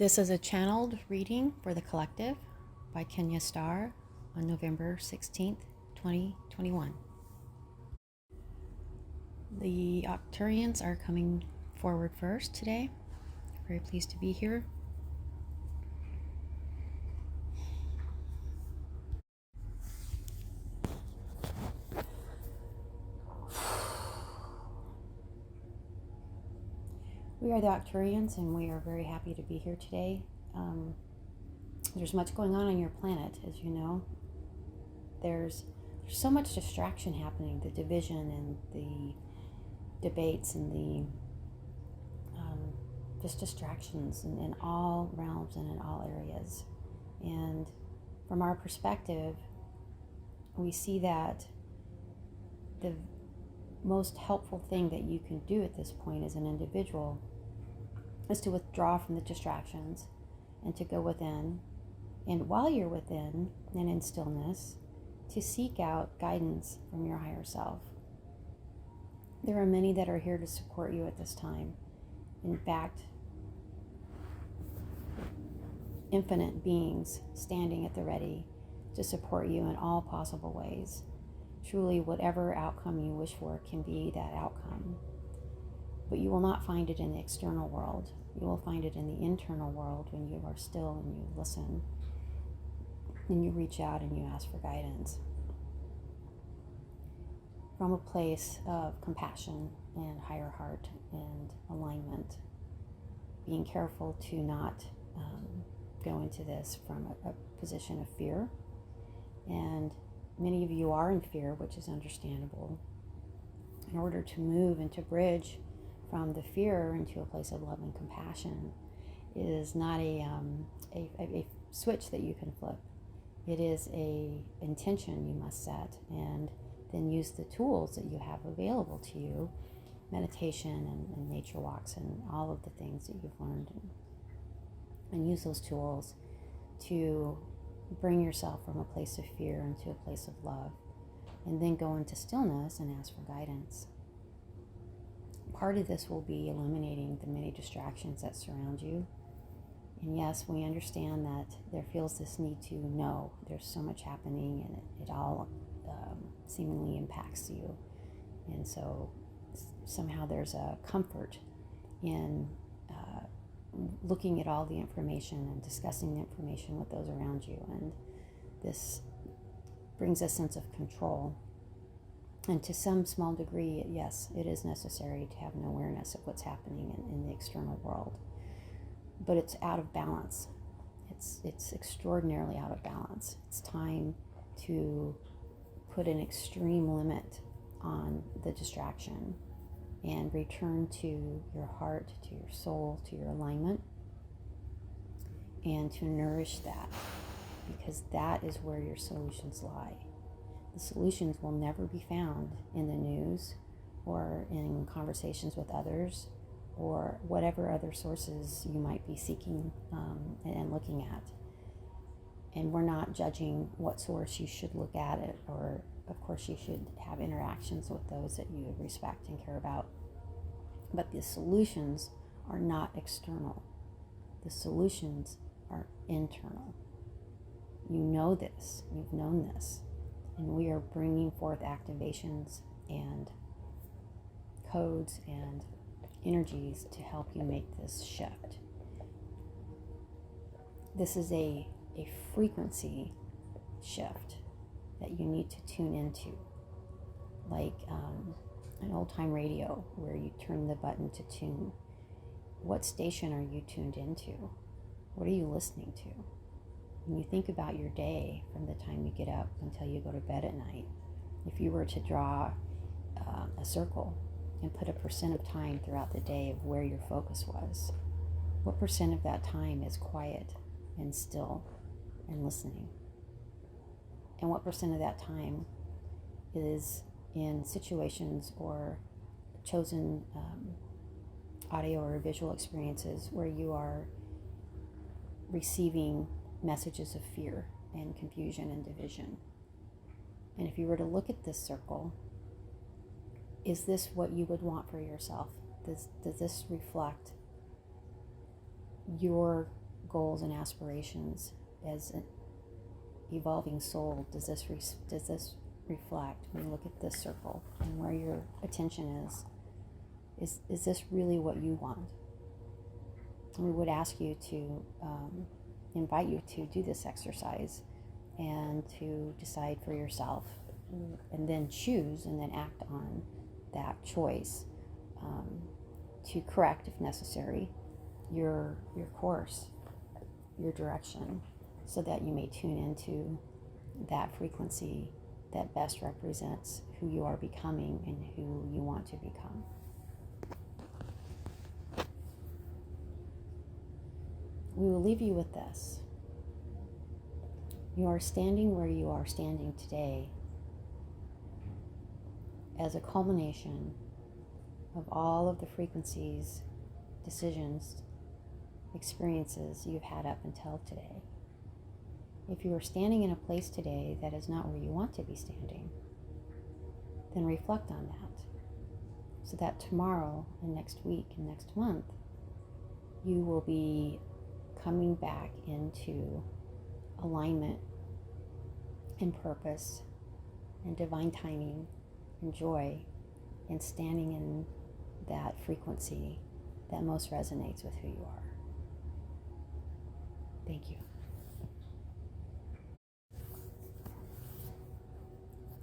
This is a channeled reading for the collective by Kenya Starr on November 16th, 2021. The Arcturians are coming forward first today. Very pleased to be here. We are the Arcturians, and we are very happy to be here today. There's much going on your planet, as you know. There's so much distraction happening, the division and the debates and the just distractions in all realms and in all areas. And from our perspective, we see that the most helpful thing that you can do at this point as an individual is to withdraw from the distractions and to go within. And while you're within and in stillness, to seek out guidance from your higher self. There are many that are here to support you at this time. In fact, infinite beings standing at the ready to support you in all possible ways. Truly, whatever outcome you wish for can be that outcome. But you will not find it in the external world. You will find it in the internal world when you are still and you listen and you reach out and you ask for guidance. From a place of compassion and higher heart and alignment. Being careful to not go into this from a position of fear. And many of you are in fear, which is understandable. In order to move and to bridge from the fear into a place of love and compassion is not a switch that you can flip. It is a intention you must set, and then use the tools that you have available to you, meditation and nature walks and all of the things that you've learned, and use those tools to bring yourself from a place of fear into a place of love, and then go into stillness and ask for guidance. Part of this will be eliminating the many distractions that surround you. And yes, we understand that there feels this need to know. There's so much happening, and it all seemingly impacts you. And so somehow there's a comfort in looking at all the information and discussing the information with those around you. And this brings a sense of control. And to some small degree, yes, it is necessary to have an awareness of what's happening in the external world. But it's out of balance. It's extraordinarily out of balance. It's time to put an extreme limit on the distraction and return to your heart, to your soul, to your alignment, and to nourish that, because that is where your solutions lie. The solutions will never be found in the news or in conversations with others or whatever other sources you might be seeking and looking at. And we're not judging what source you should look at it, or of course you should have interactions with those that you respect and care about. But the solutions are not external. The solutions are internal. You know this, you've known this, and we are bringing forth activations and codes and energies to help you make this shift. This is a frequency shift that you need to tune into, like an old-time radio where you turn the button to tune. What station are you tuned into? What are you listening to? When you think about your day from the time you get up until you go to bed at night, if you were to draw a circle and put a percent of time throughout the day of where your focus was, what percent of that time is quiet and still and listening? And what percent of that time is in situations or chosen audio or visual experiences where you are receiving messages of fear and confusion and division? And if you were to look at this circle, is this what you would want for yourself? Does this reflect your goals and aspirations as an evolving soul does this reflect when you look at this circle and where your attention is this really what you want? And we would ask you to invite you to do this exercise and to decide for yourself, and then choose and then act on that choice, to correct, if necessary, your course, your direction, so that you may tune into that frequency that best represents who you are becoming and who you want to become. We will leave you with this. You are standing where you are standing today as a culmination of all of the frequencies, decisions, experiences you've had up until today. If you are standing in a place today that is not where you want to be standing, then reflect on that, so that tomorrow and next week and next month, you will be coming back into alignment and purpose and divine timing and joy, and standing in that frequency that most resonates with who you are. Thank you.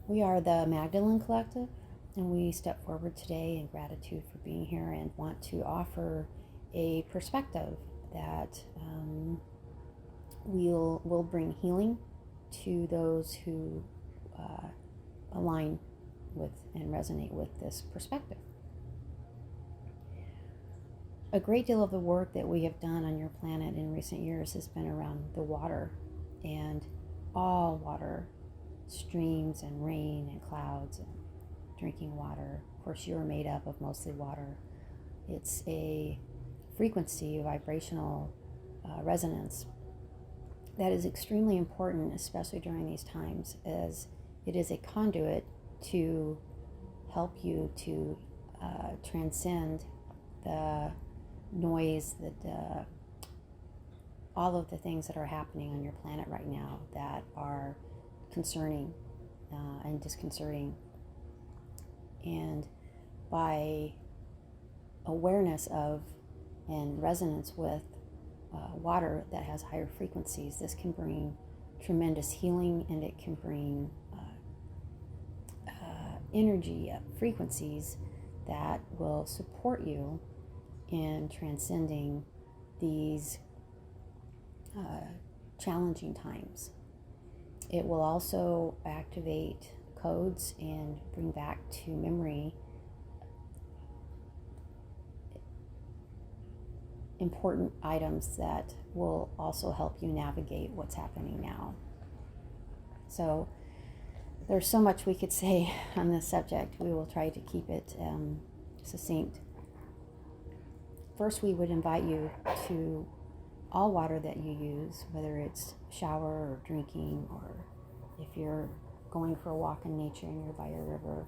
We are the Magdalene Collective, and we step forward today in gratitude for being here and want to offer a perspective that will bring healing to those who align with and resonate with this perspective. A great deal of the work that we have done on your planet in recent years has been around the water, and all water, streams and rain and clouds and drinking water. Of course, you're made up of mostly water. It's a frequency, vibrational resonance that is extremely important, especially during these times, as it is a conduit to help you to transcend the noise, that all of the things that are happening on your planet right now that are concerning and disconcerting. And by awareness of and resonance with water that has higher frequencies, this can bring tremendous healing, and it can bring energy frequencies that will support you in transcending these challenging times. It will also activate codes and bring back to memory important items that will also help you navigate what's happening now. So there's so much we could say on this subject. We will try to keep it succinct. First, we would invite you to all water that you use, whether it's shower or drinking, or if you're going for a walk in nature and you're by a river,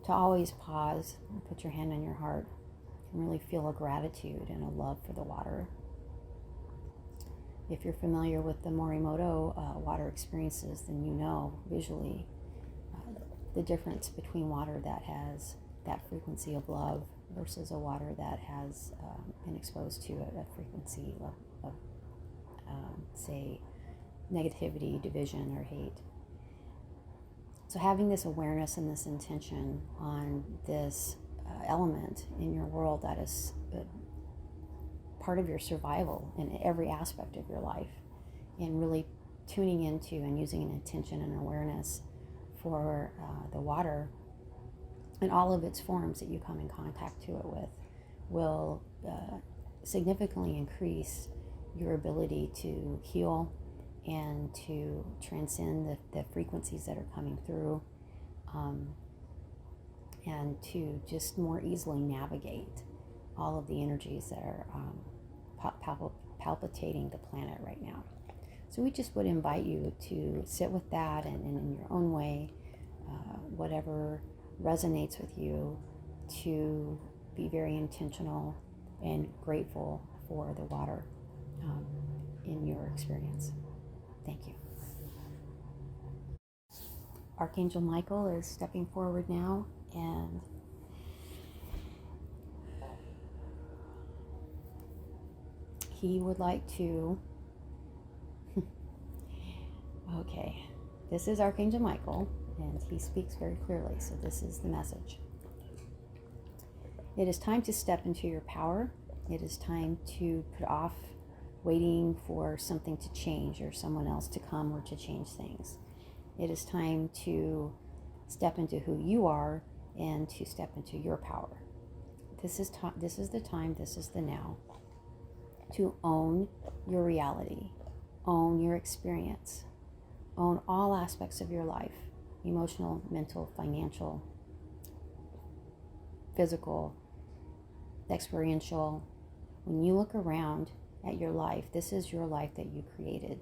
to always pause and put your hand on your heart and really feel a gratitude and a love for the water. If you're familiar with the Morimoto water experiences, then you know visually the difference between water that has that frequency of love versus a water that has been exposed to a frequency of say, negativity, division, or hate. So having this awareness and this intention on this element in your world that is part of your survival in every aspect of your life, and really tuning into and using an intention and awareness for the water and all of its forms that you come in contact to it with, will significantly increase your ability to heal and to transcend the frequencies that are coming through, and to just more easily navigate all of the energies that are palpitating the planet right now. So we just would invite you to sit with that, and in your own way, whatever resonates with you, to be very intentional and grateful for the water. in your experience. Thank you. Archangel Michael is stepping forward now, and he would like to, okay, this is Archangel Michael, and he speaks very clearly, so this is the message. It is time to step into your power. It is time to put off waiting for something to change or someone else to come or to change things. It is time to step into who you are and to step into your power. This is the time, this is the now, to own your reality, own your experience, own all aspects of your life, emotional, mental, financial, physical, experiential. When you look around at your life, this is your life that you created.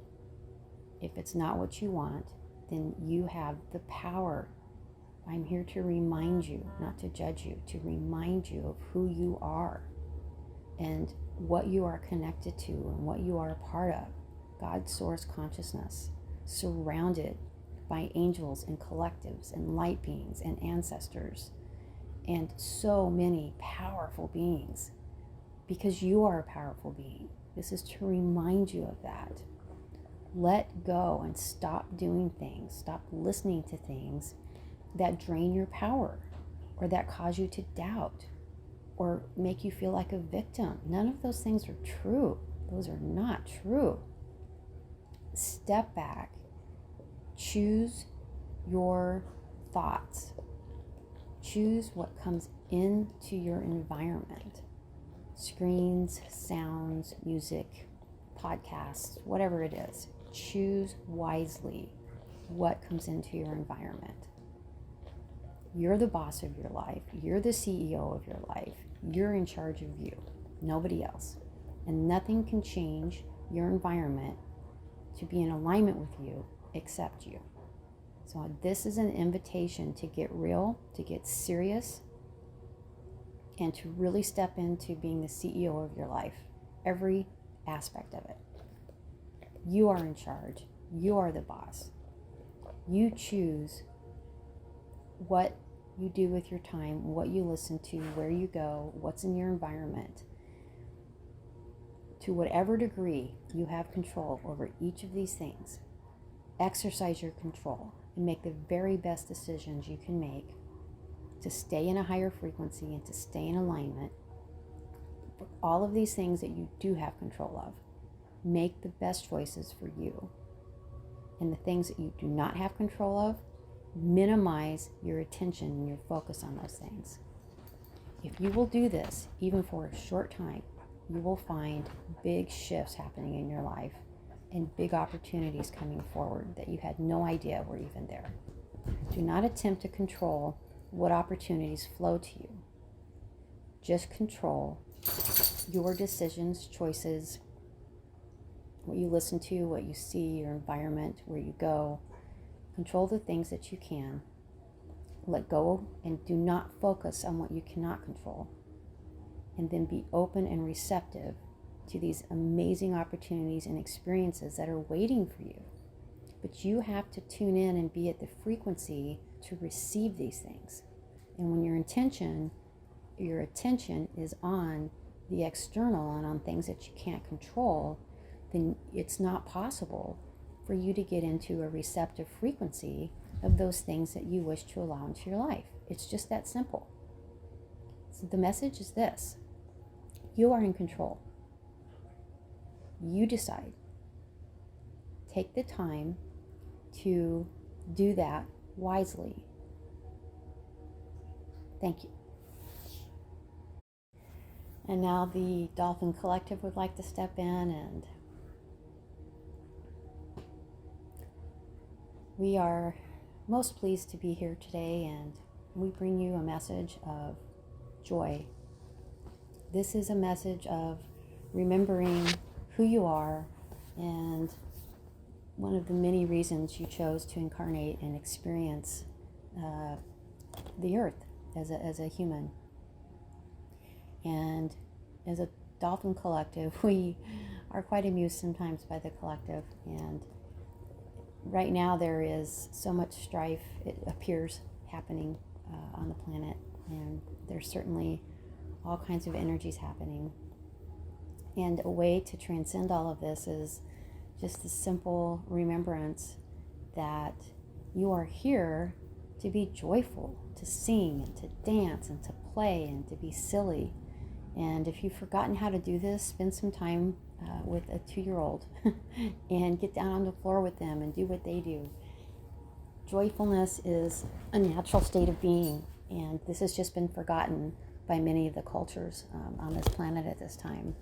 If it's not what you want, then you have the power. I'm here to remind you, not to judge you, to remind you of who you are and what you are connected to and what you are a part of. God's source consciousness, surrounded by angels and collectives and light beings and ancestors and so many powerful beings, because you are a powerful being. This is to remind you of that. Let go and stop doing things, stop listening to things that drain your power or that cause you to doubt or make you feel like a victim. None of those things are true. Those are not true. Step back. Choose your thoughts. Choose what comes into your environment. Screens, sounds, music, podcasts, whatever it is. Choose wisely what comes into your environment. You're the boss of your life. You're the CEO of your life. You're in charge of you, nobody else. And nothing can change your environment to be in alignment with you except you. So this is an invitation to get real, to get serious, and to really step into being the CEO of your life, every aspect of it. You are in charge. You are the boss. You choose what you do with your time, what you listen to, where you go, what's in your environment. To whatever degree you have control over each of these things, exercise your control and make the very best decisions you can make to stay in a higher frequency and to stay in alignment. For all of these things that you do have control of, make the best choices for you. And the things that you do not have control of, minimize your attention and your focus on those things. If you will do this, even for a short time, you will find big shifts happening in your life and big opportunities coming forward that you had no idea were even there. Do not attempt to control what opportunities flow to you. Just control your decisions, choices, what you listen to, what you see, your environment, where you go. Control the things that you can. Let go and do not focus on what you cannot control. And then be open and receptive to these amazing opportunities and experiences that are waiting for you. But you have to tune in and be at the frequency to receive these things. And when your attention is on the external and on things that you can't control, then it's not possible for you to get into a receptive frequency of those things that you wish to allow into your life. It's just that simple. So the message is this: you are in control. You decide. Take the time to do that wisely. Thank you. And now the Dolphin Collective would like to step in, and we are most pleased to be here today, and we bring you a message of joy. This is a message of remembering who you are and one of the many reasons you chose to incarnate and experience the earth as a human. And as a Dolphin Collective, we are quite amused sometimes by the collective. And right now there is so much strife, it appears, happening on the planet. And there's certainly all kinds of energies happening. And a way to transcend all of this is just the simple remembrance that you are here to be joyful, to sing and to dance and to play and to be silly. And if you've forgotten how to do this, spend some time with a 2-year-old and get down on the floor with them and do what they do. Joyfulness is a natural state of being, and this has just been forgotten by many of the cultures on this planet at this time.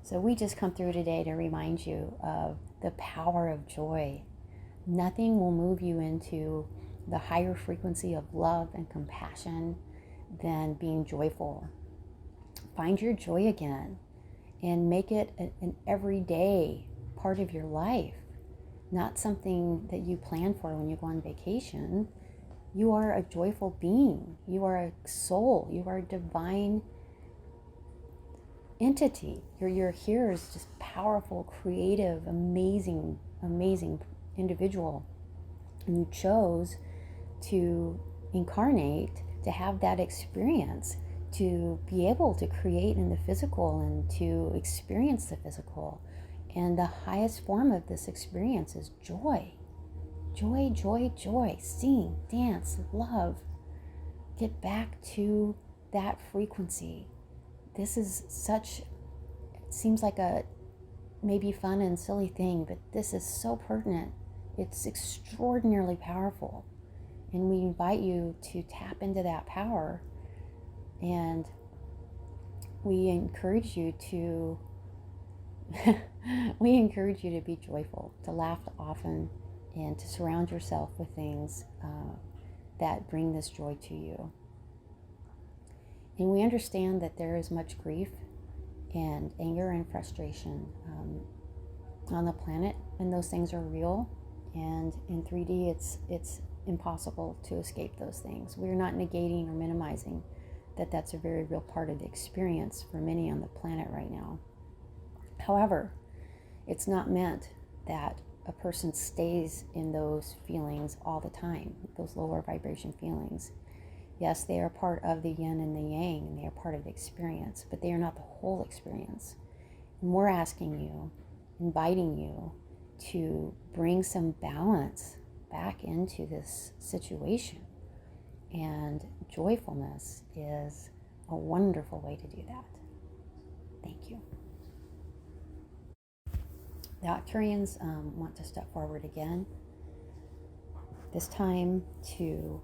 So we just come through today to remind you of the power of joy. Nothing will move you into the higher frequency of love and compassion than being joyful. Find your joy again and make it an everyday part of your life, not something that you plan for when you go on vacation. You are a joyful being. You are a soul. You are a divine entity. You're here as just powerful, creative, amazing individual. And you chose to incarnate, to have that experience, to be able to create in the physical and to experience the physical. And the highest form of this experience is joy. Joy, joy, joy. Sing, dance, love. Get back to that frequency. This is such, it seems like a maybe fun and silly thing, but this is so pertinent. It's extraordinarily powerful. And we invite you to tap into that power. And we encourage you to be joyful, to laugh often, and to surround yourself with things that bring this joy to you. And we understand that there is much grief and anger and frustration on the planet, and those things are real. And in 3D, it's impossible to escape those things. We're not negating or minimizing that that's a very real part of the experience for many on the planet right now. However, it's not meant that a person stays in those feelings all the time, those lower vibration feelings. Yes, they are part of the yin and the yang, and they are part of the experience, but they are not the whole experience. And we're asking you, inviting you to bring some balance back into this situation. And joyfulness is a wonderful way to do that. Thank you. The Arcturians want to step forward again, this time to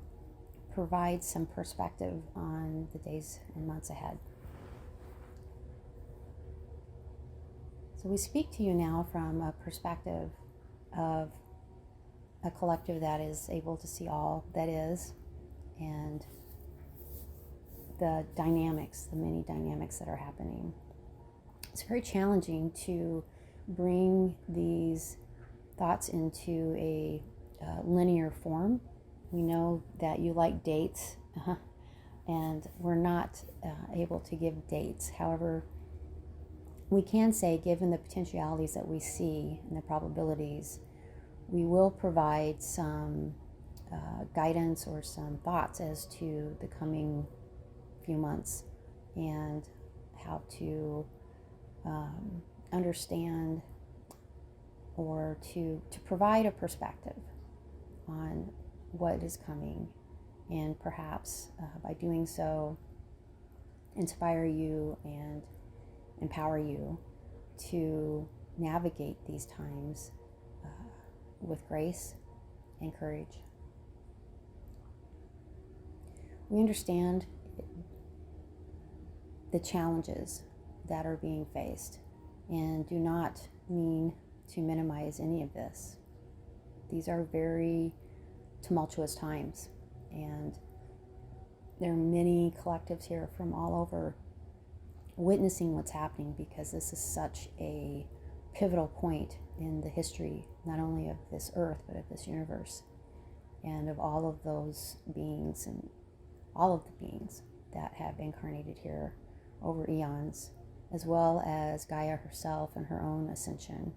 provide some perspective on the days and months ahead. So we speak to you now from a perspective of a collective that is able to see all that is, and the dynamics, the many dynamics that are happening. It's very challenging to bring these thoughts into a linear form. We know that you like dates, and we're not able to give dates. However, we can say, given the potentialities that we see and the probabilities, we will provide some guidance or some thoughts as to the coming few months and how to understand or to provide a perspective on what is coming, and perhaps by doing so inspire you and empower you to navigate these times with grace and courage. We understand the challenges that are being faced and do not mean to minimize any of this. These are very tumultuous times, and there are many collectives here from all over witnessing what's happening, because this is such a pivotal point in the history, not only of this earth, but of this universe, and of all of those beings and all of the beings that have incarnated here over eons as well as Gaia herself and her own ascension,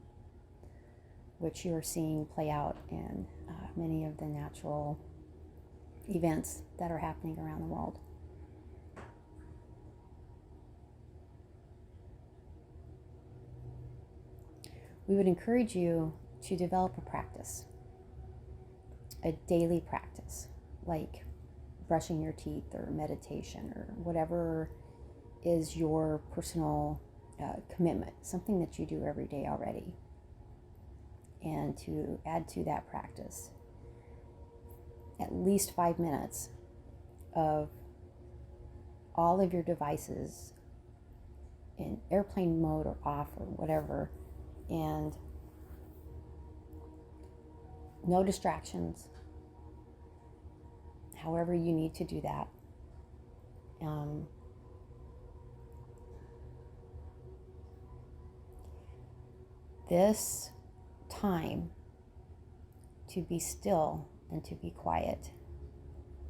which you are seeing play out in many of the natural events that are happening around the world. We would encourage you to develop a practice, a daily practice, like brushing your teeth or meditation or whatever is your personal commitment, something that you do every day already. And to add to that practice, at least 5 minutes of all of your devices in airplane mode or off or whatever, and no distractions, however you need to do that. This time to be still and to be quiet,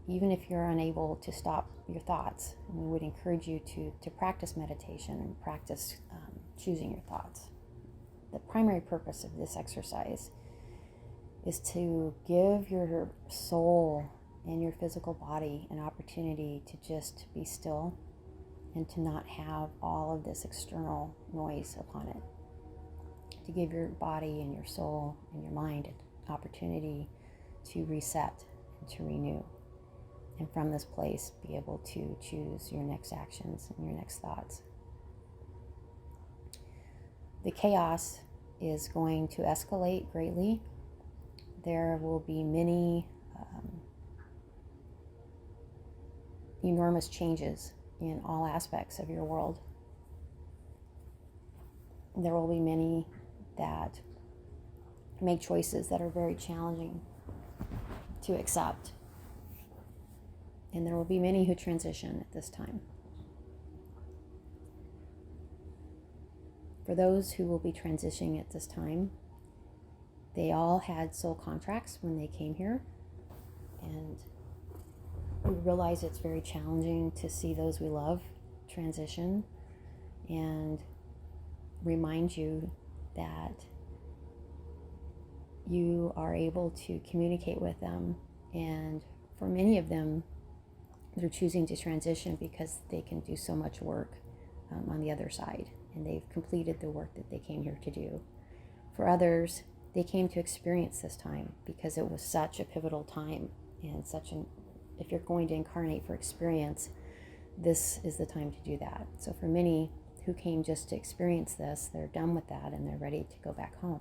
even if you're unable to stop your thoughts, we would encourage you to practice meditation and practice choosing your thoughts. The primary purpose of this exercise is to give your soul and your physical body an opportunity to just be still and to not have all of this external noise upon it. To give your body and your soul and your mind an opportunity to reset and to renew. And from this place, be able to choose your next actions and your next thoughts. The chaos is going to escalate greatly. There will be many enormous changes in all aspects of your world. There will be many that make choices that are very challenging to accept. And there will be many who transition at this time. For those who will be transitioning at this time, they all had soul contracts when they came here. And we realize it's very challenging to see those we love transition, and remind you that you are able to communicate with them. And for many of them, they're choosing to transition because they can do so much work on the other side, and they've completed the work that they came here to do. For others, they came to experience this time because it was such a pivotal time, and if you're going to incarnate for experience, this is the time to do that. So for many who came just to experience this, they're done with that and they're ready to go back home.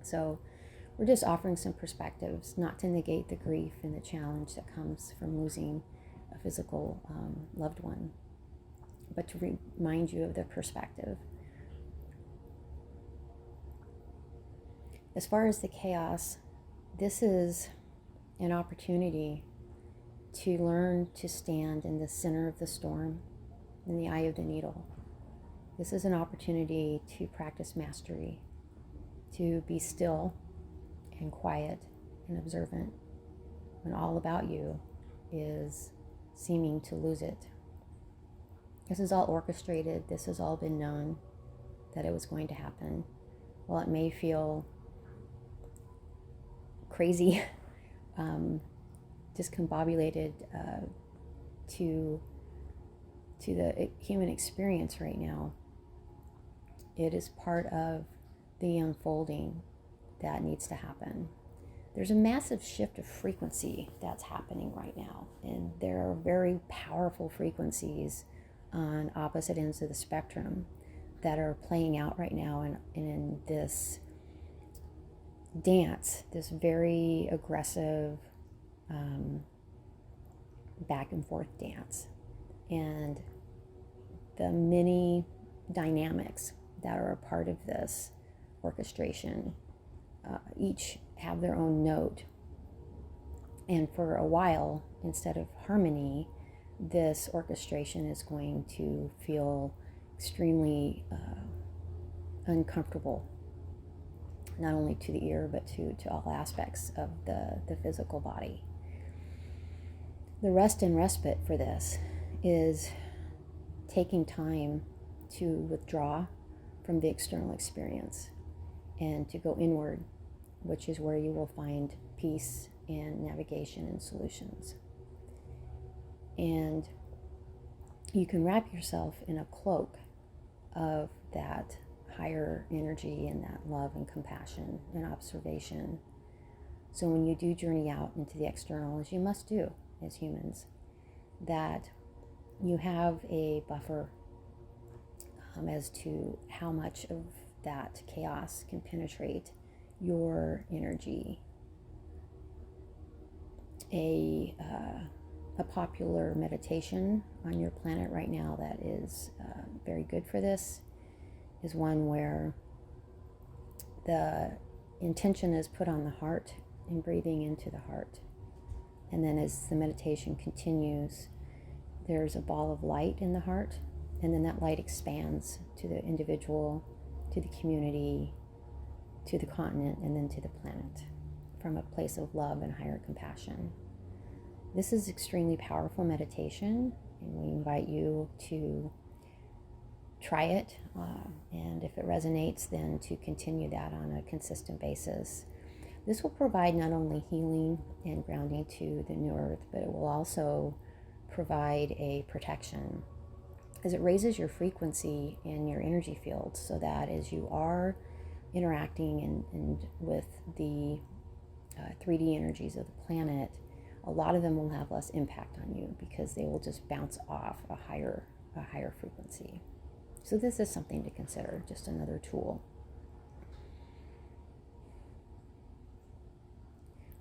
So we're just offering some perspectives, not to negate the grief and the challenge that comes from losing a physical loved one, but to remind you of the perspective. As far as the chaos, this is an opportunity to learn to stand in the center of the storm, in the eye of the needle. This is an opportunity to practice mastery, to be still and quiet and observant when all about you is seeming to lose it. This is all orchestrated. This has all been known that it was going to happen. While it may feel crazy, discombobulated to the human experience right now, it is part of the unfolding that needs to happen. There's a massive shift of frequency that's happening right now, and there are very powerful frequencies on opposite ends of the spectrum that are playing out right now in this dance, this very aggressive back and forth dance, and the many dynamics that are a part of this orchestration each have their own note, and for a while, instead of harmony, this orchestration is going to feel extremely uncomfortable, not only to the ear but to all aspects of the physical body. The rest and respite for this is taking time to withdraw from the external experience and to go inward, which is where you will find peace and navigation and solutions. And you can wrap yourself in a cloak of that higher energy and that love and compassion and observation. So when you do journey out into the external, as you must do as humans, that you have a buffer as to how much of that chaos can penetrate your energy. A popular meditation on your planet right now that is very good for this is one where the intention is put on the heart and breathing into the heart. And then as the meditation continues, there's a ball of light in the heart, and then that light expands to the individual, to the community, to the continent, and then to the planet from a place of love and higher compassion. This is extremely powerful meditation, and we invite you to try it, and if it resonates, then to continue that on a consistent basis. This will provide not only healing and grounding to the new earth, but it will also provide a protection as it raises your frequency and your energy field, so that as you are interacting and with the 3D energies of the planet, a lot of them will have less impact on you because they will just bounce off a higher frequency. So this is something to consider, just another tool.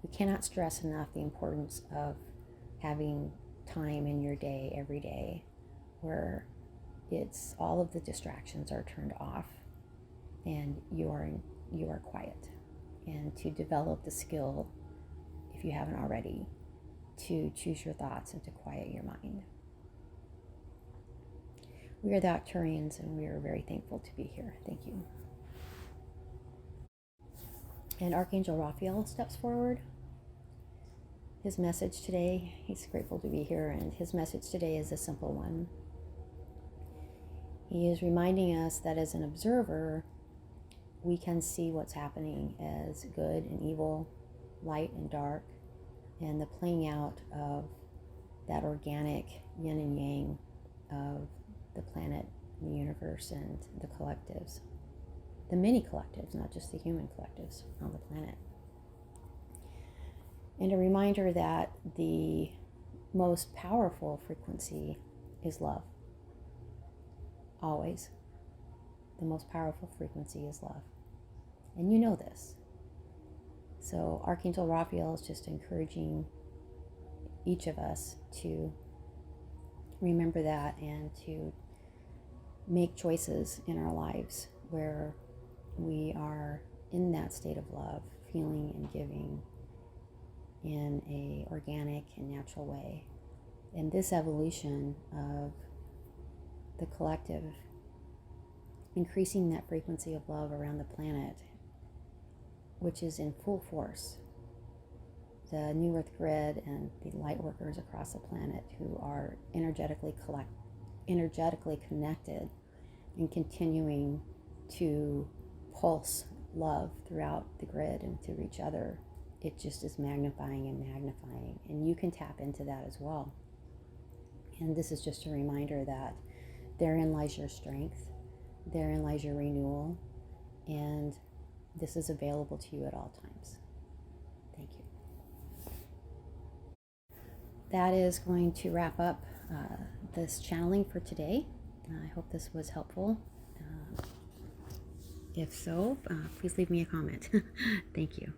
We cannot stress enough the importance of having time in your day every day where it's all of the distractions are turned off and you are quiet, and to develop the skill, if you haven't already, to choose your thoughts and to quiet your mind. We are the Arcturians, and we are very thankful to be here. Thank you. And Archangel Raphael steps forward. His message today, he's grateful to be here, and his message today is a simple one. He is reminding us that as an observer, we can see what's happening as good and evil, light and dark, and the playing out of that organic yin and yang of the planet, the universe, and the collectives. The many collectives, not just the human collectives on the planet. And a reminder that the most powerful frequency is love. Always. The most powerful frequency is love. And you know this. So Archangel Raphael is just encouraging each of us to remember that and to make choices in our lives where we are in that state of love, feeling and giving in a organic and natural way. And this evolution of the collective, increasing that frequency of love around the planet, which is in full force. The New Earth Grid and the light workers across the planet who are energetically connected and continuing to pulse love throughout the grid and through each other. It just is magnifying and magnifying, and you can tap into that as well. And this is just a reminder that therein lies your strength, therein lies your renewal, and this is available to you at all times. Thank you. That is going to wrap up this channeling for today. I hope this was helpful. If so, please leave me a comment. Thank you.